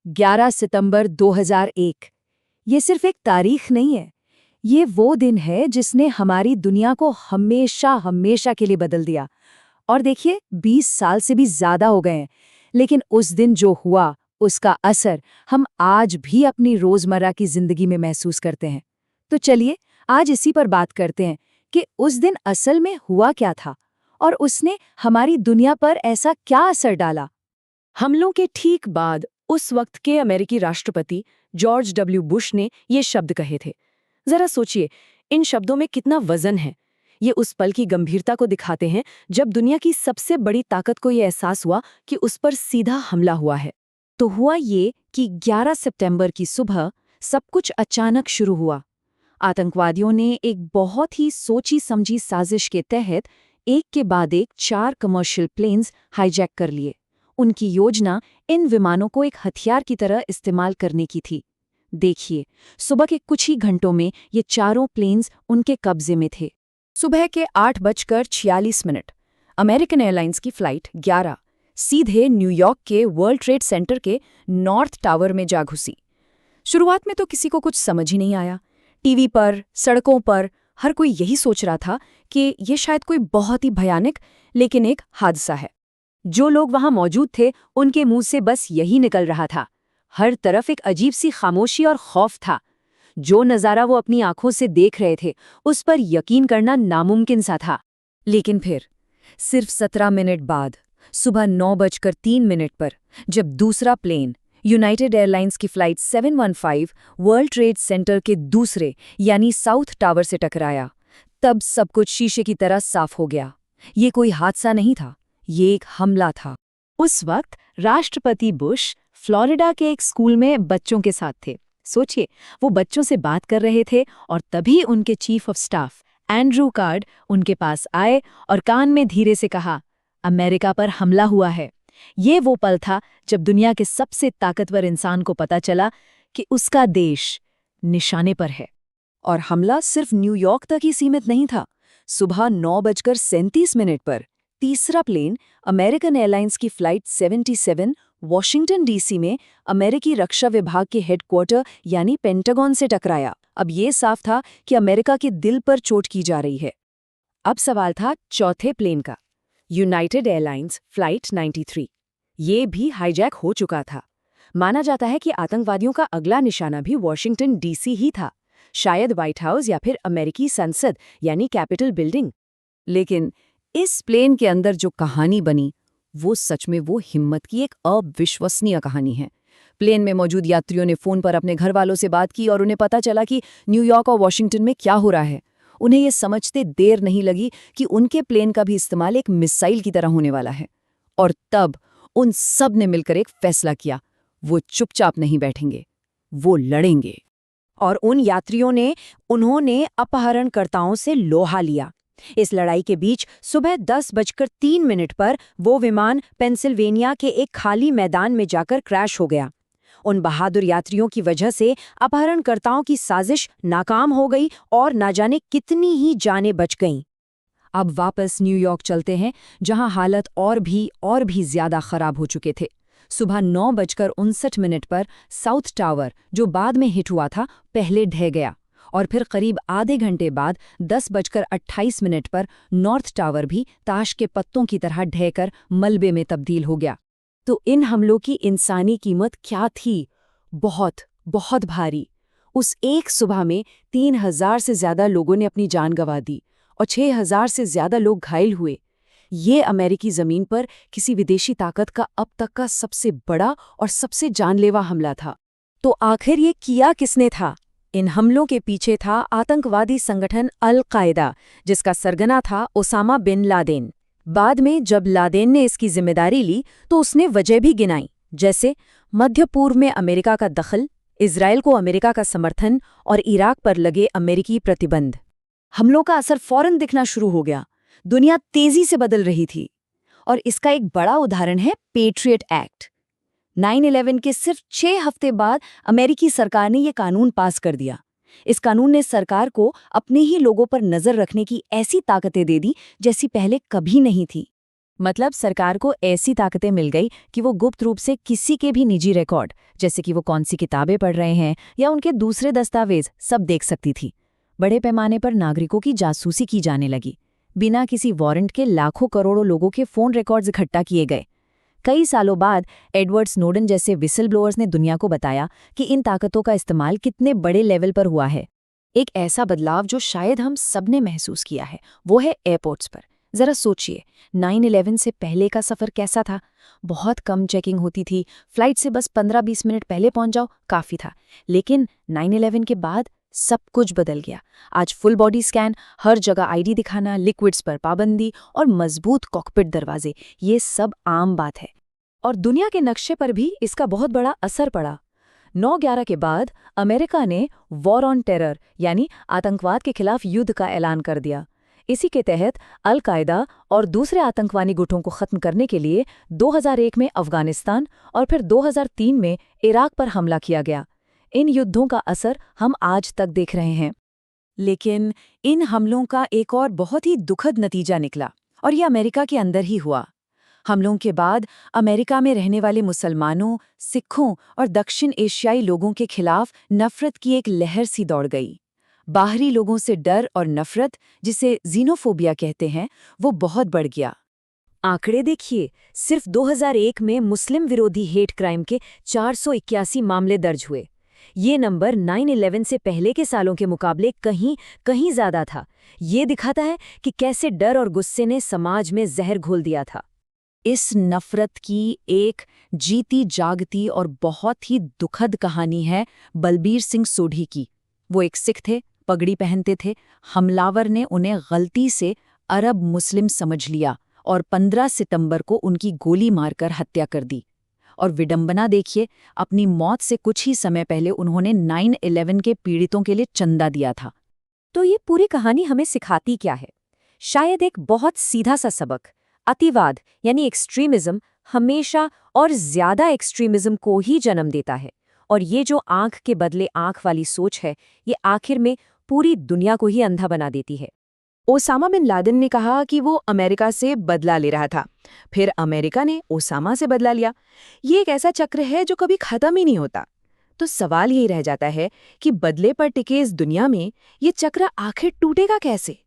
11 सितंबर 2001। ये सिर्फ एक तारीख नहीं है, ये वो दिन है जिसने हमारी दुनिया को हमेशा हमेशा के लिए बदल दिया। और देखिए, 20 साल से भी ज्यादा हो गए हैं, लेकिन उस दिन जो हुआ उसका असर हम आज भी अपनी रोजमर्रा की जिंदगी में महसूस करते हैं। तो चलिए आज इसी पर बात करते हैं कि उस दिन असल में हुआ क्या था और उसने हमारी दुनिया पर ऐसा क्या असर डाला। हमलों के ठीक बाद उस वक्त के अमेरिकी राष्ट्रपति जॉर्ज डब्ल्यू बुश ने ये शब्द कहे थे। जरा सोचिए, इन शब्दों में कितना वजन है। ये उस पल की गंभीरता को दिखाते हैं जब दुनिया की सबसे बड़ी ताकत को ये एहसास हुआ कि उस पर सीधा हमला हुआ है। तो हुआ ये कि 11 सितंबर की सुबह सब कुछ अचानक शुरू हुआ। आतंकवादियों ने एक बहुत ही सोची समझी साजिश के तहत एक के बाद एक 4 कमर्शियल प्लेन्स हाईजैक कर लिए। उनकी योजना इन विमानों को एक हथियार की तरह इस्तेमाल करने की थी। देखिए, सुबह के कुछ ही घंटों में ये चारों प्लेन्स उनके कब्जे में थे। सुबह के 8:46 अमेरिकन एयरलाइंस की फ्लाइट 11 सीधे न्यूयॉर्क के वर्ल्ड ट्रेड सेंटर के नॉर्थ टावर में जा घुसी। शुरुआत में तो किसी को कुछ समझ ही नहीं आया। टीवी पर, सड़कों पर हर कोई यही सोच रहा था कि ये शायद कोई बहुत ही भयानक लेकिन एक हादसा है। जो लोग वहां मौजूद थे उनके मुंह से बस यही निकल रहा था। हर तरफ एक अजीब सी खामोशी और खौफ था। जो नज़ारा वो अपनी आंखों से देख रहे थे उस पर यकीन करना नामुमकिन सा था। लेकिन फिर सिर्फ 17 मिनट बाद सुबह 9:03 पर जब दूसरा प्लेन यूनाइटेड एयरलाइंस की फ्लाइट 715 वर्ल्ड ट्रेड सेंटर के दूसरे यानी साउथ टावर से टकराया, तब सब कुछ शीशे की तरह साफ हो गया। ये कोई हादसा नहीं था, ये एक हमला था। उस वक्त राष्ट्रपति बुश फ्लोरिडा के एक स्कूल में बच्चों के साथ थे। सोचिए, वो बच्चों से बात कर रहे थे और तभी उनके chief of staff Andrew card उनके पास आए और कान में धीरे से कहा, अमेरिका पर हमला हुआ है। ये वो पल था जब दुनिया के सबसे ताकतवर इंसान को पता चला कि उसका देश निशाने पर है। और हमला सिर्फ न्यूयॉर्क तक ही सीमित नहीं था। सुबह 9:37 पर तीसरा प्लेन अमेरिकन एयरलाइंस की फ्लाइट 77 वॉशिंगटन डीसी में अमेरिकी रक्षा विभाग के हेडक्वार्टर यानी पेंटागन से टकराया। अब ये साफ था कि अमेरिका के दिल पर चोट की जा रही है। अब सवाल था चौथे प्लेन का, यूनाइटेड एयरलाइंस फ्लाइट 93। ये भी हाईजैक हो चुका था। माना जाता है कि आतंकवादियों का अगला निशाना भी वॉशिंगटन डीसी ही था, शायद व्हाइट हाउस या फिर अमेरिकी संसद यानी कैपिटल बिल्डिंग। लेकिन इस प्लेन के अंदर जो कहानी बनी वो सच में वो हिम्मत की एक अविश्वसनीय कहानी है। प्लेन में मौजूद यात्रियों ने फोन पर अपने घर वालों से बात की और उन्हें पता चला कि न्यूयॉर्क और वॉशिंगटन में क्या हो रहा है। उन्हें ये समझते देर नहीं लगी कि उनके प्लेन का भी इस्तेमाल एक मिसाइल की तरह होने वाला है। और तब उन सब ने मिलकर एक फैसला किया, वो चुपचाप नहीं बैठेंगे, वो लड़ेंगे। और उन यात्रियों ने उन्होंने अपहरणकर्ताओं से लोहा लिया। इस लड़ाई के बीच सुबह 10:03 पर वो विमान पेंसिल्वेनिया के एक खाली मैदान में जाकर क्रैश हो गया। उन बहादुर यात्रियों की वजह से अपहरणकर्ताओं की साजिश नाकाम हो गई और ना जाने कितनी ही जानें बच गईं। अब वापस न्यूयॉर्क चलते हैं, जहां हालत और भी ज्यादा खराब हो चुके थे। सुबह 9:59 पर साउथ टावर, जो बाद में हिट हुआ था, पहले ढह गया और फिर करीब आधे घंटे बाद 10:28 पर नॉर्थ टावर भी ताश के पत्तों की तरह ढहकर मलबे में तब्दील हो गया। तो इन हमलों की इंसानी कीमत क्या थी? बहुत बहुत भारी। उस एक सुबह में 3000 से ज्यादा लोगों ने अपनी जान गंवा दी और 6000 से ज्यादा लोग घायल हुए। ये अमेरिकी जमीन पर किसी विदेशी ताकत का अब तक का सबसे बड़ा और सबसे जानलेवा हमला था। तो आखिर ये किया किसने था? इन हमलों के पीछे था आतंकवादी संगठन अल-कायदा, जिसका सरगना था ओसामा बिन लादेन। बाद में जब लादेन ने इसकी जिम्मेदारी ली तो उसने वजह भी गिनाई, जैसे मध्य पूर्व में अमेरिका का दखल, इजराइल को अमेरिका का समर्थन और इराक पर लगे अमेरिकी प्रतिबंध। हमलों का असर फौरन दिखना शुरू हो गया। दुनिया तेजी से बदल रही थी और इसका एक बड़ा उदाहरण है पेट्रियट एक्ट। 9/11 के सिर्फ 6 हफ्ते बाद अमेरिकी सरकार ने यह कानून पास कर दिया। इस कानून ने सरकार को अपने ही लोगों पर नजर रखने की ऐसी ताकतें दे दी जैसी पहले कभी नहीं थी। मतलब सरकार को ऐसी ताकतें मिल गई कि वो गुप्त रूप से किसी के भी निजी रिकॉर्ड, जैसे कि वो कौन सी किताबें पढ़ रहे हैं या उनके दूसरे दस्तावेज, सब देख सकती थी। बड़े पैमाने पर नागरिकों की जासूसी की जाने लगी। बिना किसी वारंट के लाखों करोड़ों लोगों के फोन रिकॉर्ड्स इकट्ठा किए गए। कई सालों बाद एडवर्ड स्नोडन जैसे विसल ब्लोअर्स ने दुनिया को बताया कि इन ताकतों का इस्तेमाल कितने बड़े लेवल पर हुआ है। एक ऐसा बदलाव जो शायद हम सबने महसूस किया है, वो है एयरपोर्ट्स पर। जरा सोचिए, 9/11 से पहले का सफ़र कैसा था? बहुत कम चेकिंग होती थी, फ्लाइट से बस 15-20 मिनट पहले पहुंच जाओ काफ़ी था। लेकिन 9/11 के बाद सब कुछ बदल गया। आज फुल बॉडी स्कैन, हर जगह आईडी दिखाना, लिक्विड्स पर पाबंदी और मजबूत कॉकपिट दरवाजे, ये सब आम बात है। और दुनिया के नक्शे पर भी इसका बहुत बड़ा असर पड़ा। 9/11 के बाद अमेरिका ने वॉर ऑन टेरर यानी आतंकवाद के खिलाफ युद्ध का ऐलान कर दिया। इसी के तहत अल कायदा और दूसरे आतंकवादी गुटों को खत्म करने के लिए 2001 में अफगानिस्तान और फिर 2003 में इराक पर हमला किया गया। इन युद्धों का असर हम आज तक देख रहे हैं। लेकिन इन हमलों का एक और बहुत ही दुखद नतीजा निकला, और ये अमेरिका के अंदर ही हुआ। हमलों के बाद अमेरिका में रहने वाले मुसलमानों, सिखों और दक्षिण एशियाई लोगों के खिलाफ नफरत की एक लहर सी दौड़ गई। बाहरी लोगों से डर और नफरत, जिसे जीनोफोबिया कहते हैं, वो बहुत बढ़ गया। आंकड़े देखिए, सिर्फ 2001 में मुस्लिम विरोधी हेट क्राइम के 481 मामले दर्ज हुए। ये नंबर 9/11 से पहले के सालों के मुकाबले कहीं ज्यादा था। ये दिखाता है कि कैसे डर और गुस्से ने समाज में जहर घोल दिया था। इस नफरत की एक जीती जागती और बहुत ही दुखद कहानी है बलबीर सिंह सोढ़ी की। वो एक सिख थे, पगड़ी पहनते थे। हमलावर ने उन्हें गलती से अरब मुस्लिम समझ लिया और 15 सितंबर को उनकी गोली मारकर हत्या कर दी। और विडंबना देखिए, अपनी मौत से कुछ ही समय पहले उन्होंने 9/11 के पीड़ितों के लिए चंदा दिया था। तो ये पूरी कहानी हमें सिखाती क्या है? शायद एक बहुत सीधा सा सबक, अतिवाद यानी एक्सट्रीमिज्म हमेशा और ज्यादा एक्सट्रीमिज्म को ही जन्म देता है। और ये जो आंख के बदले आंख वाली सोच है, ये आखिर में पूरी दुनिया को ही अंधा बना देती है। ओसामा बिन लादेन ने कहा कि वो अमेरिका से बदला ले रहा था, फिर अमेरिका ने ओसामा से बदला लिया। ये एक ऐसा चक्र है जो कभी खत्म ही नहीं होता। तो सवाल यही रह जाता है कि बदले पर टिके इस दुनिया में ये चक्र आखिर टूटेगा कैसे?